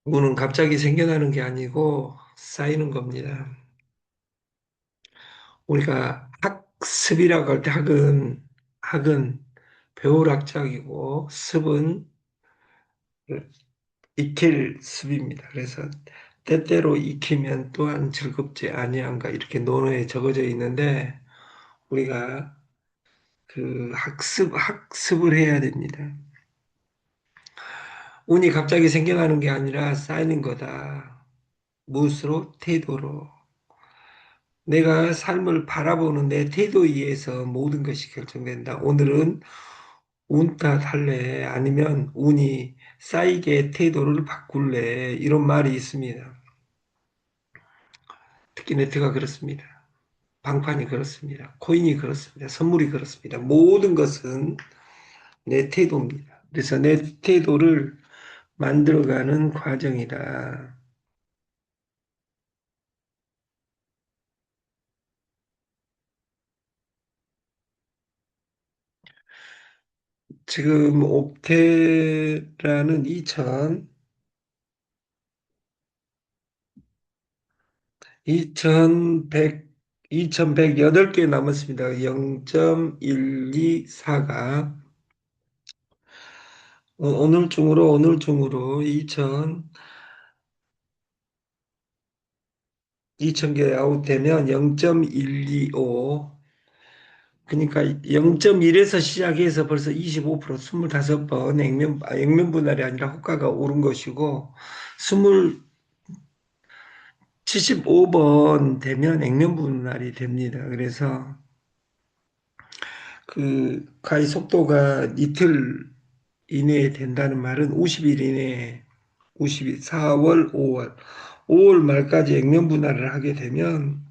운은 갑자기 생겨나는 게 아니고 쌓이는 겁니다. 우리가 학습이라고 할 때 학은 배울 학자이고 습은 익힐 습입니다. 그래서 때때로 익히면 또한 즐겁지 아니한가 이렇게 논어에 적어져 있는데 우리가 그 학습을 해야 됩니다. 운이 갑자기 생겨나는 게 아니라 쌓이는 거다. 무엇으로? 태도로. 내가 삶을 바라보는 내 태도에 의해서 모든 것이 결정된다. 오늘은 운 탓할래? 아니면 운이 쌓이게 태도를 바꿀래? 이런 말이 있습니다. 특히 네트가 그렇습니다. 방판이 그렇습니다. 코인이 그렇습니다. 선물이 그렇습니다. 모든 것은 내 태도입니다. 그래서 내 태도를 만들어가는 과정이다. 지금 옵테라는 2100, 2108개 남았습니다. 0.124가 오늘 중으로 2000개 아웃되면 0.125 그러니까 0.1에서 시작해서 벌써 25% 25번 액면 분할이 아니라 호가가 오른 것이고 20 75번 되면 액면 분할이 됩니다. 그래서 그 가히 속도가 이틀 이내에 된다는 말은 50일 이내에 50일 4월 5월 말까지 액면 분할을 하게 되면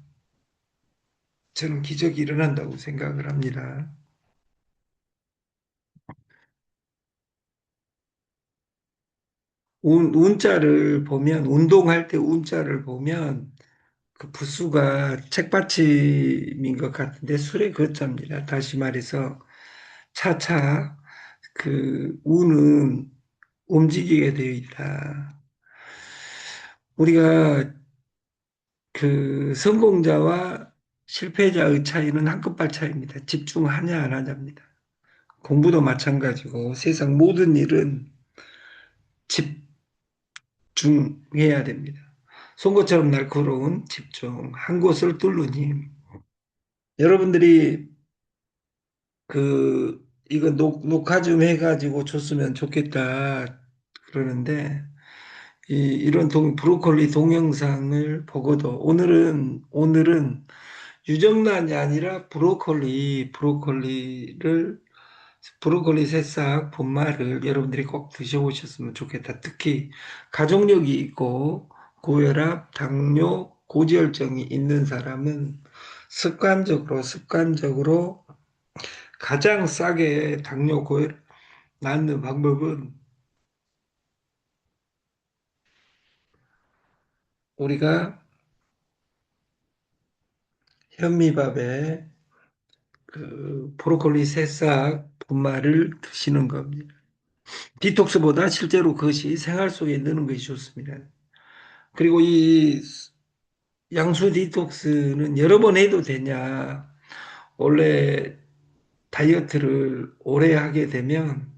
저는 기적이 일어난다고 생각을 합니다. 운자를 보면 운동할 때 운자를 보면 그 부수가 책받침인 것 같은데 술의 거자입니다. 다시 말해서 차차 그 운은 움직이게 되어 있다. 우리가 그 성공자와 실패자의 차이는 한 끗발 차이입니다. 집중하냐 안 하냐입니다. 공부도 마찬가지고 세상 모든 일은 집중해야 됩니다. 송곳처럼 날카로운 집중, 한 곳을 뚫는 힘. 여러분들이 그 이거 녹화 좀 해가지고 줬으면 좋겠다 그러는데 이런 브로콜리 동영상을 보고도 오늘은 유정란이 아니라 브로콜리 새싹 분말을 여러분들이 꼭 드셔보셨으면 좋겠다. 특히 가족력이 있고 고혈압, 당뇨, 고지혈증이 있는 사람은 습관적으로 가장 싸게 당뇨, 고혈압 낫는 방법은 우리가 현미밥에 그 브로콜리 새싹 분말을 드시는 겁니다. 디톡스보다 실제로 그것이 생활 속에 넣는 것이 좋습니다. 그리고 이 양수 디톡스는 여러 번 해도 되냐? 원래 다이어트를 오래 하게 되면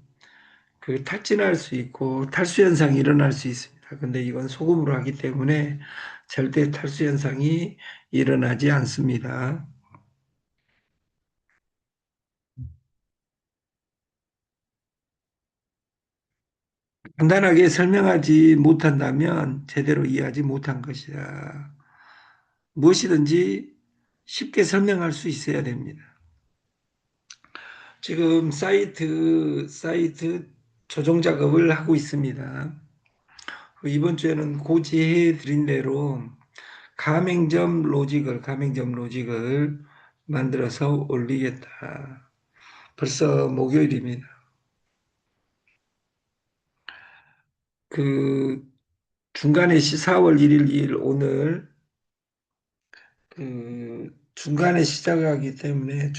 그 탈진할 수 있고 탈수 현상이 일어날 수 있습니다. 근데 이건 소금으로 하기 때문에 절대 탈수 현상이 일어나지 않습니다. 간단하게 설명하지 못한다면 제대로 이해하지 못한 것이다. 무엇이든지 쉽게 설명할 수 있어야 됩니다. 지금 사이트 조정 작업을 하고 있습니다. 이번 주에는 고지해 드린 대로 가맹점 로직을 만들어서 올리겠다. 벌써 목요일입니다. 그 중간에 4월 1일, 2일 오늘 그 중간에 시작하기 때문에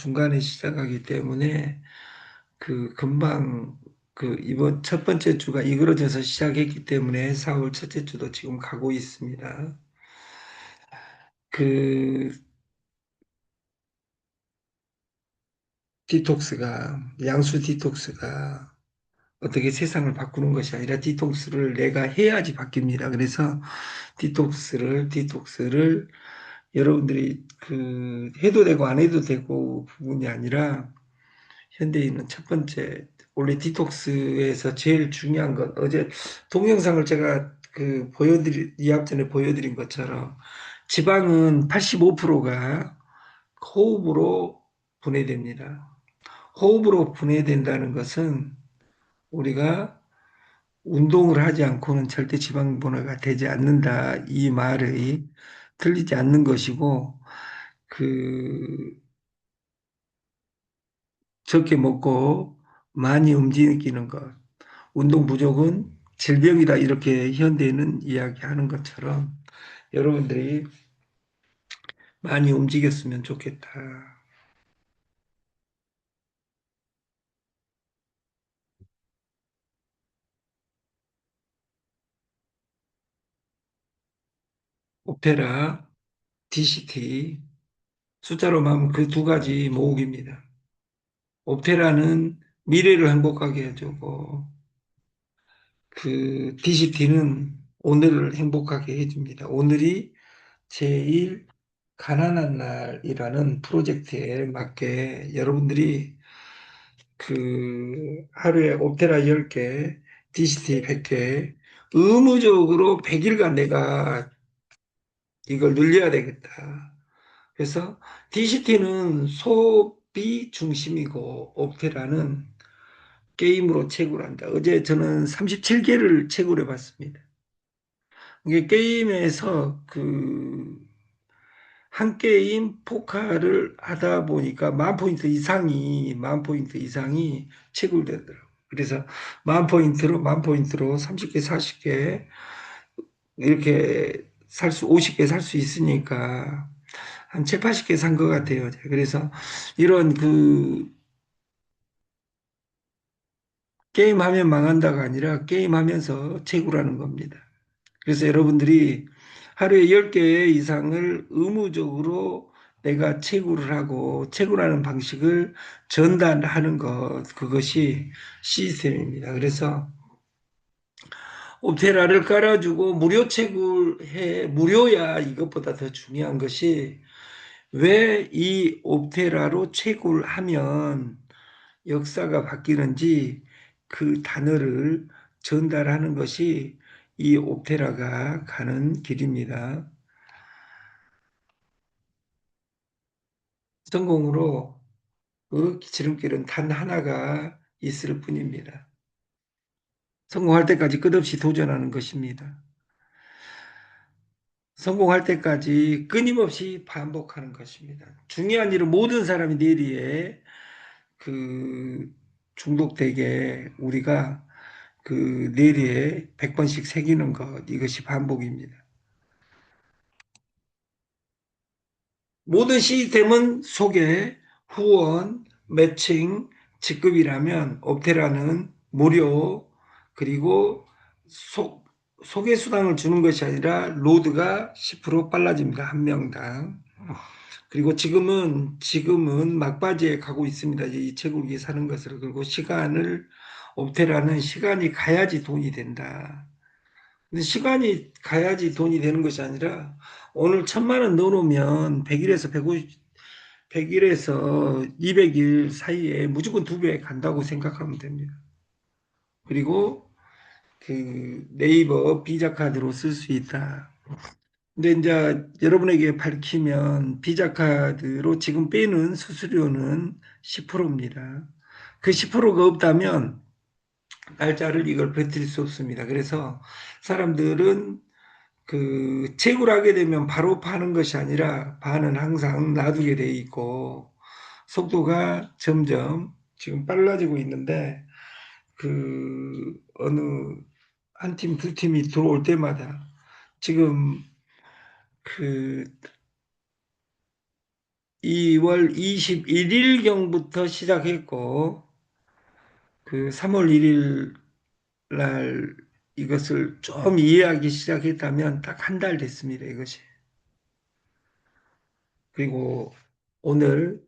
그 금방 이번 첫 번째 주가 이그러져서 시작했기 때문에 4월 첫째 주도 지금 가고 있습니다. 그 양수 디톡스가 어떻게 세상을 바꾸는 것이 아니라 디톡스를 내가 해야지 바뀝니다. 그래서 디톡스를 여러분들이 해도 되고 안 해도 되고 부분이 아니라 현대인은 첫 번째 원래 디톡스에서 제일 중요한 건 어제 동영상을 제가 이합 전에 보여드린 것처럼 지방은 85%가 호흡으로 분해됩니다. 호흡으로 분해된다는 것은 우리가 운동을 하지 않고는 절대 지방 분해가 되지 않는다. 이 말이 틀리지 않는 것이고, 그, 적게 먹고 많이 움직이는 것. 운동 부족은 질병이다. 이렇게 현대인은 이야기하는 것처럼 여러분들이 많이 움직였으면 좋겠다. 오페라, DCT, 숫자로 하면 그 두 가지 모으기입니다. 오페라는 미래를 행복하게 해주고, DCT는 오늘을 행복하게 해줍니다. 오늘이 제일 가난한 날이라는 프로젝트에 맞게 여러분들이 하루에 오페라 10개, DCT 100개, 의무적으로 100일간 내가 이걸 늘려야 되겠다. 그래서 DCT는 소비 중심이고 오페라는 게임으로 채굴 한다. 어제 저는 37개를 채굴해 봤습니다. 이게 게임에서 한 게임 포카를 하다 보니까 만 포인트 이상이 채굴되더라고요. 그래서 만 포인트로 30개, 40개 이렇게 50개 살 수 있으니까 한 7, 80개 산 것 같아요. 그래서 이런 게임하면 망한다가 아니라 게임하면서 채굴하는 겁니다. 그래서 여러분들이 하루에 10개 이상을 의무적으로 내가 채굴을 하고 채굴하는 방식을 전달하는 그것이 시스템입니다. 그래서 오페라를 깔아주고 무료야 이것보다 더 중요한 것이 왜 이 오페라로 채굴하면 역사가 바뀌는지 그 단어를 전달하는 것이 이 오페라가 가는 길입니다. 성공으로 그 지름길은 단 하나가 있을 뿐입니다. 성공할 때까지 끝없이 도전하는 것입니다. 성공할 때까지 끊임없이 반복하는 것입니다. 중요한 일은 모든 사람이 내리에 그 중독되게 우리가 내리에 100번씩 새기는 것 이것이 반복입니다. 모든 시스템은 소개, 후원, 매칭, 직급이라면 옵테라는 무료 그리고 소개 수당을 주는 것이 아니라 로드가 10% 빨라집니다. 한 명당. 그리고 지금은 막바지에 가고 있습니다. 이 채굴기 사는 것을. 그리고 옵테라는 시간이 가야지 돈이 된다. 근데 시간이 가야지 돈이 되는 것이 아니라 오늘 1,000만 원 넣어놓으면 100일에서 200일 사이에 무조건 2배 간다고 생각하면 됩니다. 그리고 네이버 비자 카드로 쓸 수 있다. 근데 이제 여러분에게 밝히면 비자 카드로 지금 빼는 수수료는 10%입니다. 그 10%가 없다면 날짜를 이걸 버틸 수 없습니다. 그래서 사람들은 채굴하게 되면 바로 파는 것이 아니라 파는 항상 놔두게 돼 있고 속도가 점점 지금 빨라지고 있는데 어느 한 팀, 두 팀이 들어올 때마다 지금 그 2월 21일경부터 시작했고 그 3월 1일 날 이것을 좀 이해하기 시작했다면 딱 한 달 됐습니다, 이것이. 그리고 오늘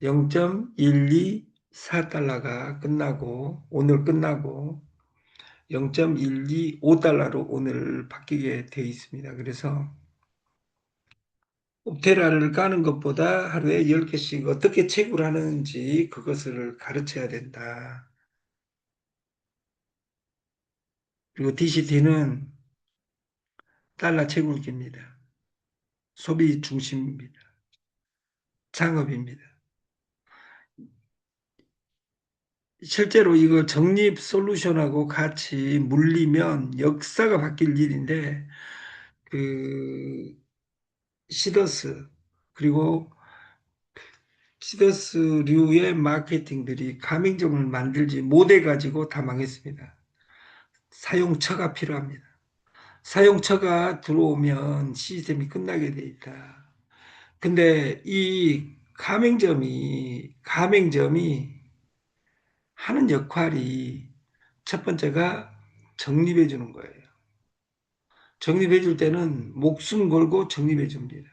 0.124달러가 끝나고, 오늘 끝나고 0.125달러로 오늘 바뀌게 되어 있습니다. 그래서 옵테라를 까는 것보다 하루에 10개씩 어떻게 채굴하는지 그것을 가르쳐야 된다. 그리고 DCT는 달러 채굴기입니다. 소비 중심입니다. 창업입니다. 실제로 이거 적립 솔루션하고 같이 물리면 역사가 바뀔 일인데, 그, 시더스, 그리고 시더스류의 마케팅들이 가맹점을 만들지 못해가지고 다 망했습니다. 사용처가 필요합니다. 사용처가 들어오면 시스템이 끝나게 돼 있다. 근데 이 가맹점이 하는 역할이 첫 번째가 적립해 주는 거예요. 적립해 줄 때는 목숨 걸고 적립해 줍니다.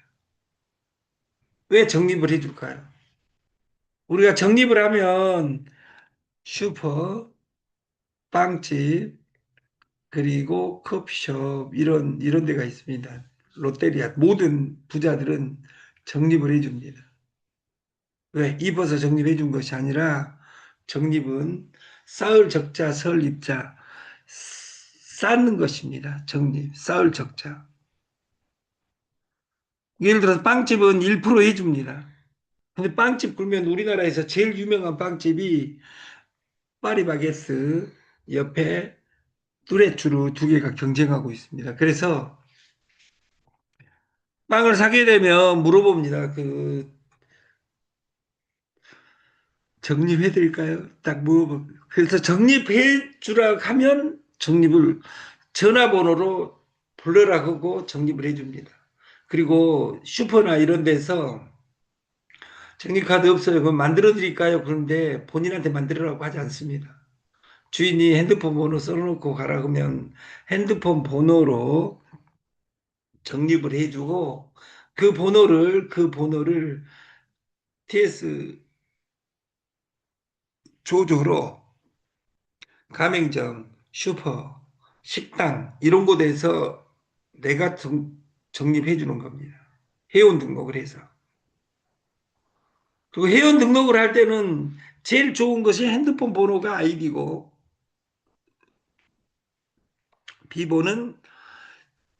왜 적립을 해 줄까요? 우리가 적립을 하면 슈퍼, 빵집, 그리고 커피숍 이런 데가 있습니다. 롯데리아 모든 부자들은 적립을 해 줍니다. 왜? 입어서 적립해 준 것이 아니라 적립은 쌓을 적자, 설 입자 쌓는 것입니다. 적립, 쌓을 적자. 예를 들어서 빵집은 1% 해줍니다. 근데 빵집 굴면 우리나라에서 제일 유명한 빵집이 파리바게스 옆에 뚜레쥬르 두 개가 경쟁하고 있습니다. 그래서 빵을 사게 되면 물어봅니다. 적립해 드릴까요? 딱 물어봅니다. 그래서 적립해 주라 하면 적립을 전화번호로 불러라 하고 적립을 해 줍니다. 그리고 슈퍼나 이런 데서 적립카드 없어요. 그럼 만들어 드릴까요? 그런데 본인한테 만들으라고 하지 않습니다. 주인이 핸드폰 번호 써놓고 가라 그러면 핸드폰 번호로 적립을 해주고 그 번호를 TS 조조로 가맹점, 슈퍼, 식당 이런 곳에서 내가 적립해 주는 겁니다. 회원 등록을 해서. 그리고 회원 등록을 할 때는 제일 좋은 것이 핸드폰 번호가 아이디고 비번은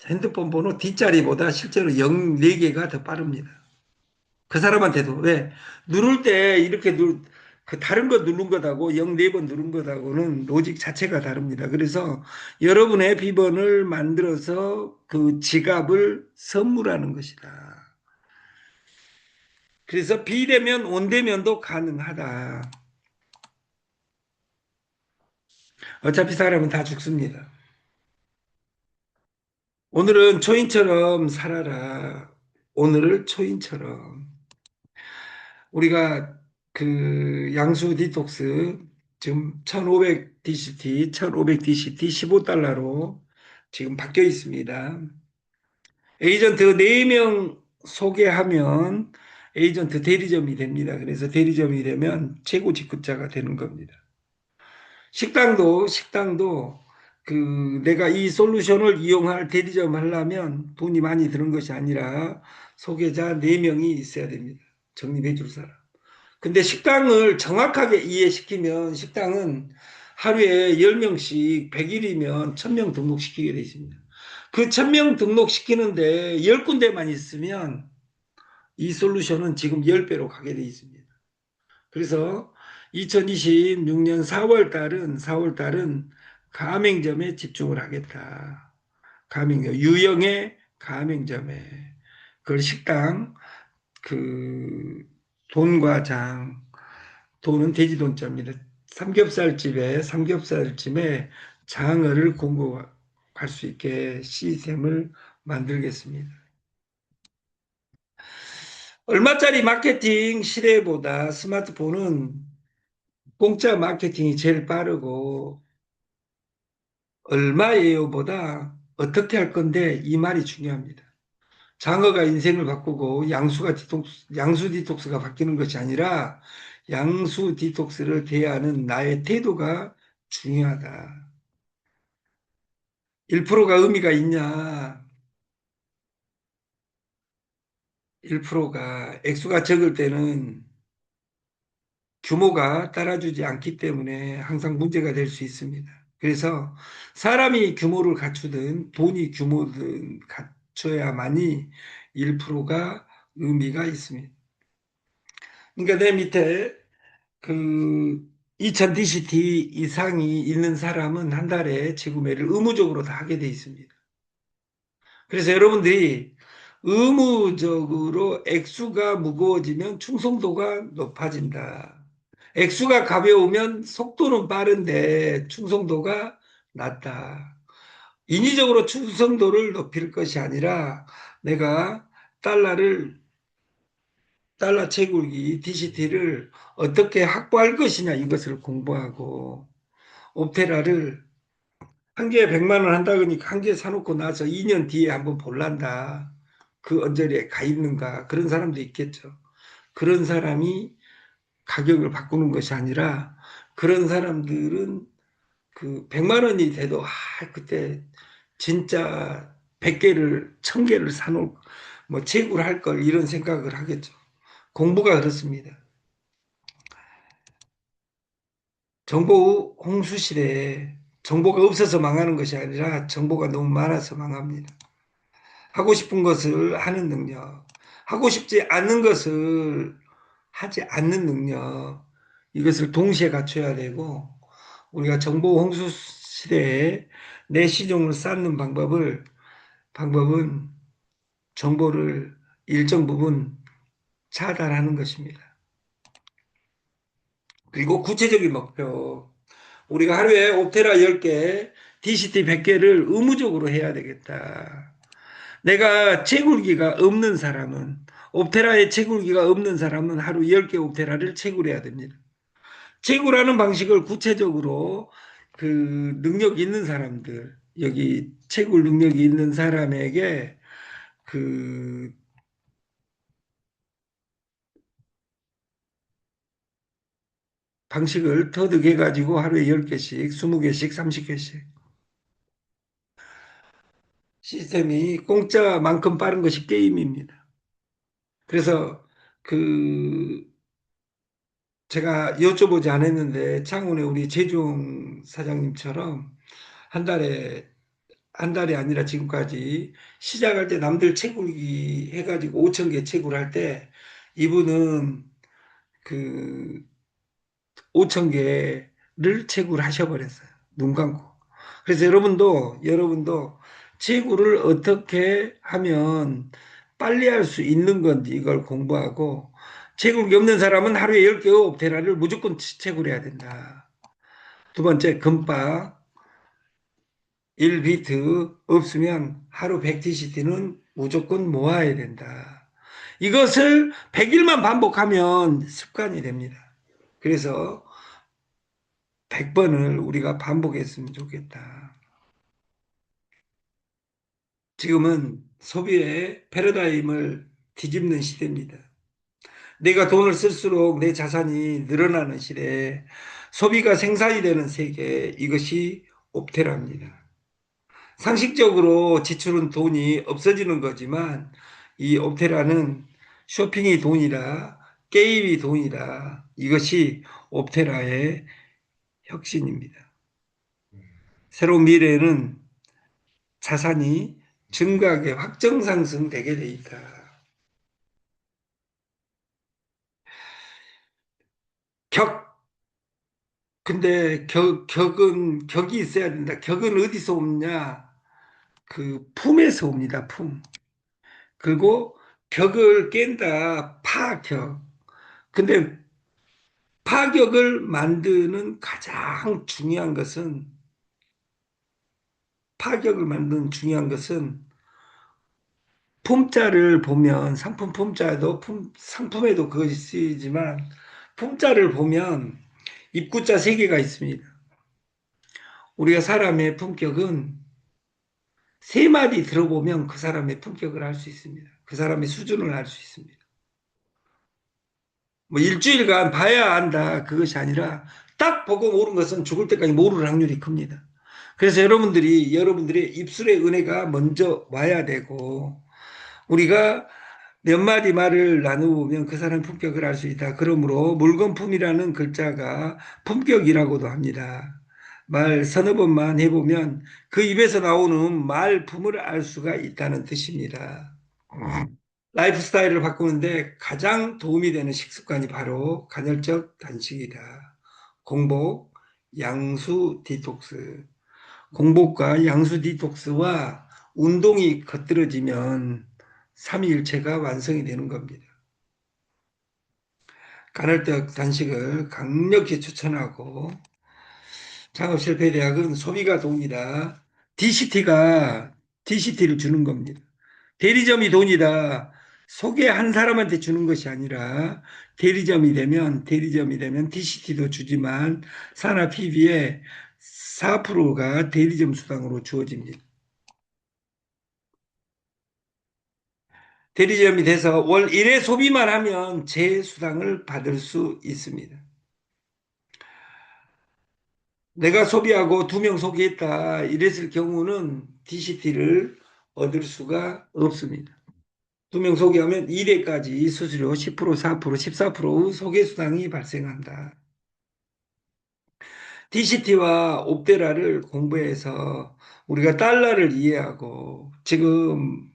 핸드폰 번호 뒷자리보다 실제로 0, 4개가 더 빠릅니다. 그 사람한테도. 왜? 누를 때 이렇게 그 다른 거 누른 것하고 0, 4번 누른 것하고는 로직 자체가 다릅니다. 그래서 여러분의 비번을 만들어서 그 지갑을 선물하는 것이다. 그래서 비대면, 원대면도 가능하다. 어차피 사람은 다 죽습니다. 오늘은 초인처럼 살아라. 오늘을 초인처럼. 우리가 그 양수 디톡스 지금 1500 DCT, 1500 DCT 15달러로 지금 바뀌어 있습니다. 에이전트 4명 소개하면 에이전트 대리점이 됩니다. 그래서 대리점이 되면 최고 직급자가 되는 겁니다. 식당도 그 내가 이 솔루션을 이용할 대리점 하려면 돈이 많이 드는 것이 아니라 소개자 4명이 있어야 됩니다. 적립해 줄 사람. 근데 식당을 정확하게 이해시키면 식당은 하루에 10명씩 100일이면 1000명 등록시키게 돼 있습니다. 그 1000명 등록시키는데 10군데만 있으면 이 솔루션은 지금 10배로 가게 돼 있습니다. 그래서 2026년 4월 달은 가맹점에 집중을 하겠다. 가맹점, 유형의 가맹점에. 그걸 식당, 그, 돈과 장, 돈은 돼지돈자입니다. 삼겹살집에 장어를 공급할 수 있게 시스템을 만들겠습니다. 얼마짜리 마케팅 시대보다 스마트폰은 공짜 마케팅이 제일 빠르고 얼마예요보다 어떻게 할 건데 이 말이 중요합니다. 장어가 인생을 바꾸고 양수 디톡스가 바뀌는 것이 아니라 양수 디톡스를 대하는 나의 태도가 중요하다. 1%가 의미가 있냐? 1%가 액수가 적을 때는 규모가 따라주지 않기 때문에 항상 문제가 될 수 있습니다. 그래서 사람이 규모를 갖추든 돈이 규모든 갖춰야만이 1%가 의미가 있습니다. 그러니까 내 밑에 그 2000 DCT 이상이 있는 사람은 한 달에 재구매를 의무적으로 다 하게 돼 있습니다. 그래서 여러분들이 의무적으로 액수가 무거워지면 충성도가 높아진다. 액수가 가벼우면 속도는 빠른데 충성도가 낮다. 인위적으로 충성도를 높일 것이 아니라 내가 달러를 달러 채굴기 DCT를 어떻게 확보할 것이냐 이것을 공부하고 옵테라를 한 개에 100만 원 한다 그러니까 한 개 사놓고 나서 2년 뒤에 한번 볼란다. 그 언저리에 가 있는가 그런 사람도 있겠죠. 그런 사람이 가격을 바꾸는 것이 아니라 그런 사람들은 그 100만 원이 돼도 그때 진짜 100개를 1000개를 사놓을 뭐 채굴 할걸 이런 생각을 하겠죠. 공부가 그렇습니다. 정보 홍수 시대에 정보가 없어서 망하는 것이 아니라 정보가 너무 많아서 망합니다. 하고 싶은 것을 하는 능력, 하고 싶지 않은 것을 하지 않는 능력, 이것을 동시에 갖춰야 되고, 우리가 정보 홍수 시대에 내 시종을 쌓는 방법은 정보를 일정 부분 차단하는 것입니다. 그리고 구체적인 목표, 우리가 하루에 옵테라 10개, DCT 100개를 의무적으로 해야 되겠다. 내가 채굴기가 없는 사람은 옵테라에 채굴기가 없는 사람은 하루 10개 옵테라를 채굴해야 됩니다. 채굴하는 방식을 구체적으로 그 능력 있는 사람들 여기 채굴 능력이 있는 사람에게 그 방식을 터득해 가지고 하루에 10개씩, 20개씩, 30개씩 시스템이 공짜만큼 빠른 것이 게임입니다. 그래서 그 제가 여쭤보지 않았는데 창원의 우리 재종 사장님처럼 한 달에 한 달이 아니라 지금까지 시작할 때 남들 채굴기 해가지고 5천 개 채굴할 때 이분은 그 5천 개를 채굴하셔 버렸어요. 눈 감고. 그래서 여러분도 채굴을 어떻게 하면 빨리 할 수 있는 건지 이걸 공부하고 채굴기 없는 사람은 하루에 10개 옵테라를 무조건 채굴해야 된다. 두 번째, 금바 1비트 없으면 하루 100TCT는 무조건 모아야 된다. 이것을 100일만 반복하면 습관이 됩니다. 그래서 100번을 우리가 반복했으면 좋겠다. 지금은 소비의 패러다임을 뒤집는 시대입니다. 내가 돈을 쓸수록 내 자산이 늘어나는 시대에 소비가 생산이 되는 세계, 이것이 옵테라입니다. 상식적으로 지출은 돈이 없어지는 거지만 이 옵테라는 쇼핑이 돈이라 게임이 돈이라 이것이 옵테라의 혁신입니다. 새로운 미래에는 자산이 증가하게 확정 상승되게 돼 있다. 격 근데 격이 있어야 된다. 격은 어디서 옵냐? 그 품에서 옵니다. 품. 그리고 격을 깬다. 파격. 근데 파격을 만드는 가장 중요한 것은 파격을 만드는 중요한 것은 품자를 보면 상품에도 그것이 쓰이지만 품자를 보면 입구자 세 개가 있습니다. 우리가 사람의 품격은 세 마디 들어보면 그 사람의 품격을 알 수 있습니다. 그 사람의 수준을 알 수 있습니다. 뭐 일주일간 봐야 안다 그것이 아니라 딱 보고 모르는 것은 죽을 때까지 모를 확률이 큽니다. 그래서 여러분들의 입술의 은혜가 먼저 와야 되고 우리가 몇 마디 말을 나누면 그 사람 품격을 알 수 있다. 그러므로 물건품이라는 글자가 품격이라고도 합니다. 말 서너 번만 해보면 그 입에서 나오는 말품을 알 수가 있다는 뜻입니다. 라이프 스타일을 바꾸는데 가장 도움이 되는 식습관이 바로 간헐적 단식이다. 공복, 양수 디톡스. 공복과 양수 디톡스와 운동이 겉들어지면 삼위일체가 완성이 되는 겁니다. 간헐적 단식을 강력히 추천하고 창업실패대학은 소비가 돈이다. DCT를 주는 겁니다. 대리점이 돈이다. 소개 한 사람한테 주는 것이 아니라 대리점이 되면 DCT도 주지만 산업 PB의 4%가 대리점 수당으로 주어집니다. 대리점이 돼서 월 1회 소비만 하면 재수당을 받을 수 있습니다. 내가 소비하고 두 명 소개했다 이랬을 경우는 DCT를 얻을 수가 없습니다. 두 명 소개하면 1회까지 수수료 10%, 4%, 14% 소개수당이 발생한다. DCT와 옵데라를 공부해서 우리가 달러를 이해하고 지금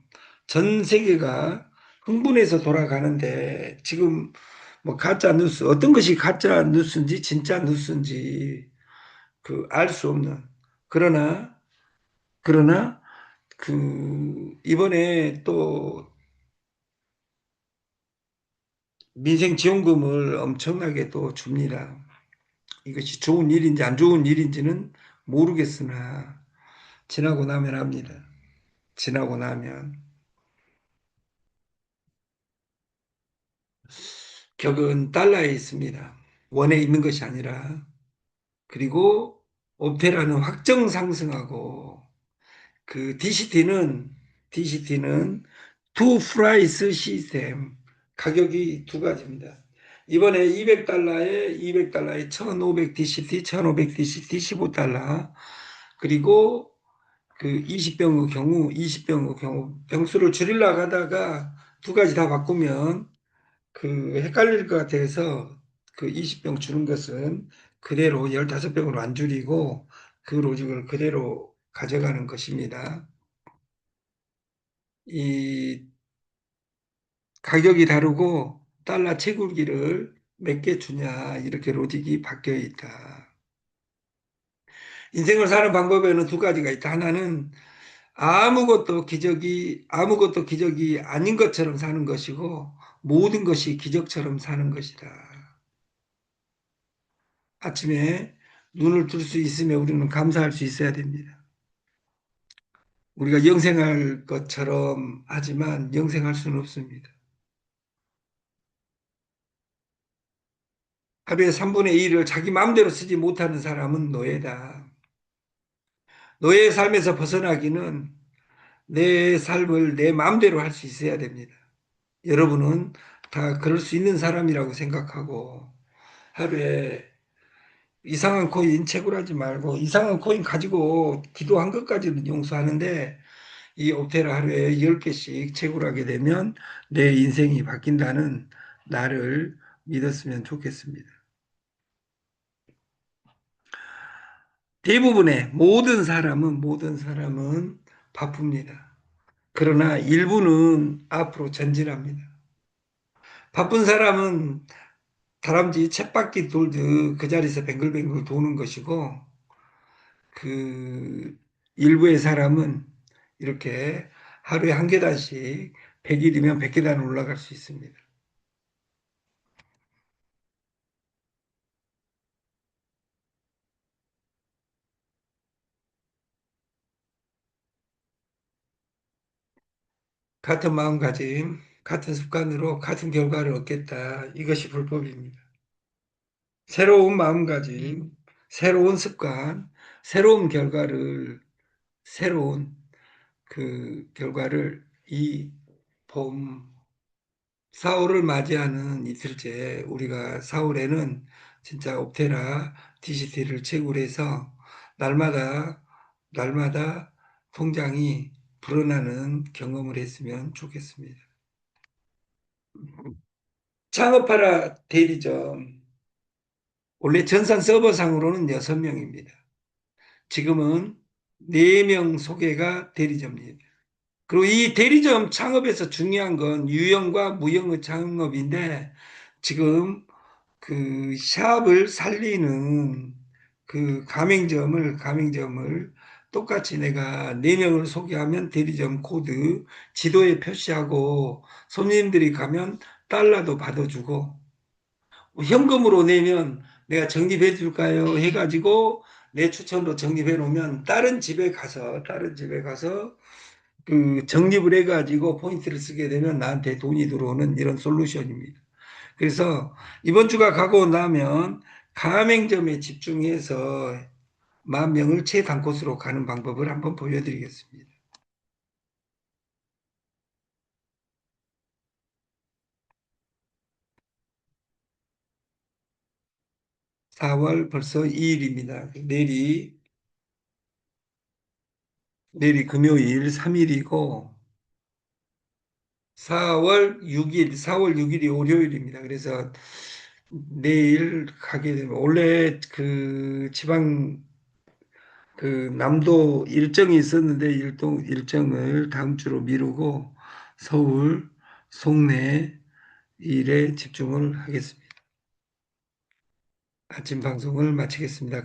전 세계가 흥분해서 돌아가는데 지금 뭐 가짜 뉴스 어떤 것이 가짜 뉴스인지 진짜 뉴스인지 그 알 수 없는 그러나 그 이번에 또 민생지원금을 엄청나게 또 줍니다. 이것이 좋은 일인지 안 좋은 일인지는 모르겠으나 지나고 나면 압니다. 지나고 나면 격은 달러에 있습니다. 원에 있는 것이 아니라 그리고 옵테라는 확정 상승하고 그 DCT는 투 프라이스 시스템 가격이 두 가지입니다. 이번에 200달러에 1500 DCT, 1500 DCT 15달러 그리고 그 20병의 경우 병수를 줄이려고 하다가 두 가지 다 바꾸면 그 헷갈릴 것 같아서 그 20병 주는 것은 그대로 15병으로 안 줄이고 그 로직을 그대로 가져가는 것입니다. 이 가격이 다르고 달러 채굴기를 몇 개 주냐 이렇게 로직이 바뀌어 있다. 인생을 사는 방법에는 두 가지가 있다. 하나는 아무것도 기적이 아닌 것처럼 사는 것이고 모든 것이 기적처럼 사는 것이다. 아침에 눈을 뜰 수 있으면 우리는 감사할 수 있어야 됩니다. 우리가 영생할 것처럼 하지만 영생할 수는 없습니다. 하루에 3분의 1을 자기 마음대로 쓰지 못하는 사람은 노예다. 노예의 삶에서 벗어나기는 내 삶을 내 마음대로 할 수 있어야 됩니다. 여러분은 다 그럴 수 있는 사람이라고 생각하고 하루에 이상한 코인 채굴하지 말고 이상한 코인 가지고 기도한 것까지는 용서하는데 이 옵테라 하루에 10개씩 채굴하게 되면 내 인생이 바뀐다는 나를 믿었으면 좋겠습니다. 대부분의 모든 사람은 바쁩니다. 그러나 일부는 앞으로 전진합니다. 바쁜 사람은 다람쥐 쳇바퀴 돌듯 그 자리에서 뱅글뱅글 도는 것이고 그 일부의 사람은 이렇게 하루에 한 계단씩 100일이면 100계단 올라갈 수 있습니다. 같은 마음가짐, 같은 습관으로 같은 결과를 얻겠다. 이것이 불법입니다. 새로운 마음가짐, 새로운 습관, 새로운 결과를, 새로운 그 결과를 이 봄, 4월을 맞이하는 이틀째 우리가 4월에는 진짜 옵테라 DCT를 채굴 해서 날마다 날마다 통장이 불어나는 경험을 했으면 좋겠습니다. 창업하라 대리점 원래 전산 서버상으로는 6명입니다. 지금은 4명 소개가 대리점입니다. 그리고 이 대리점 창업에서 중요한 건 유형과 무형의 창업인데 지금 그 샵을 살리는 그 가맹점을 똑같이 내가 4명을 소개하면 대리점 코드 지도에 표시하고 손님들이 가면 달러도 받아주고 현금으로 내면 내가 적립해 줄까요? 해가지고 내 추천으로 적립해 놓으면 다른 집에 가서 그 적립을 해가지고 포인트를 쓰게 되면 나한테 돈이 들어오는 이런 솔루션입니다. 그래서 이번 주가 가고 나면 가맹점에 집중해서 10,000명을 최단코스로 가는 방법을 한번 보여드리겠습니다. 4월 벌써 2일입니다. 내일이 금요일 3일이고 4월 6일이 월요일입니다. 그래서 내일 가게 되면 원래 그 지방 그 남도 일정이 있었는데 일정을 다음 주로 미루고 서울, 송내 일에 집중을 하겠습니다. 아침 방송을 마치겠습니다.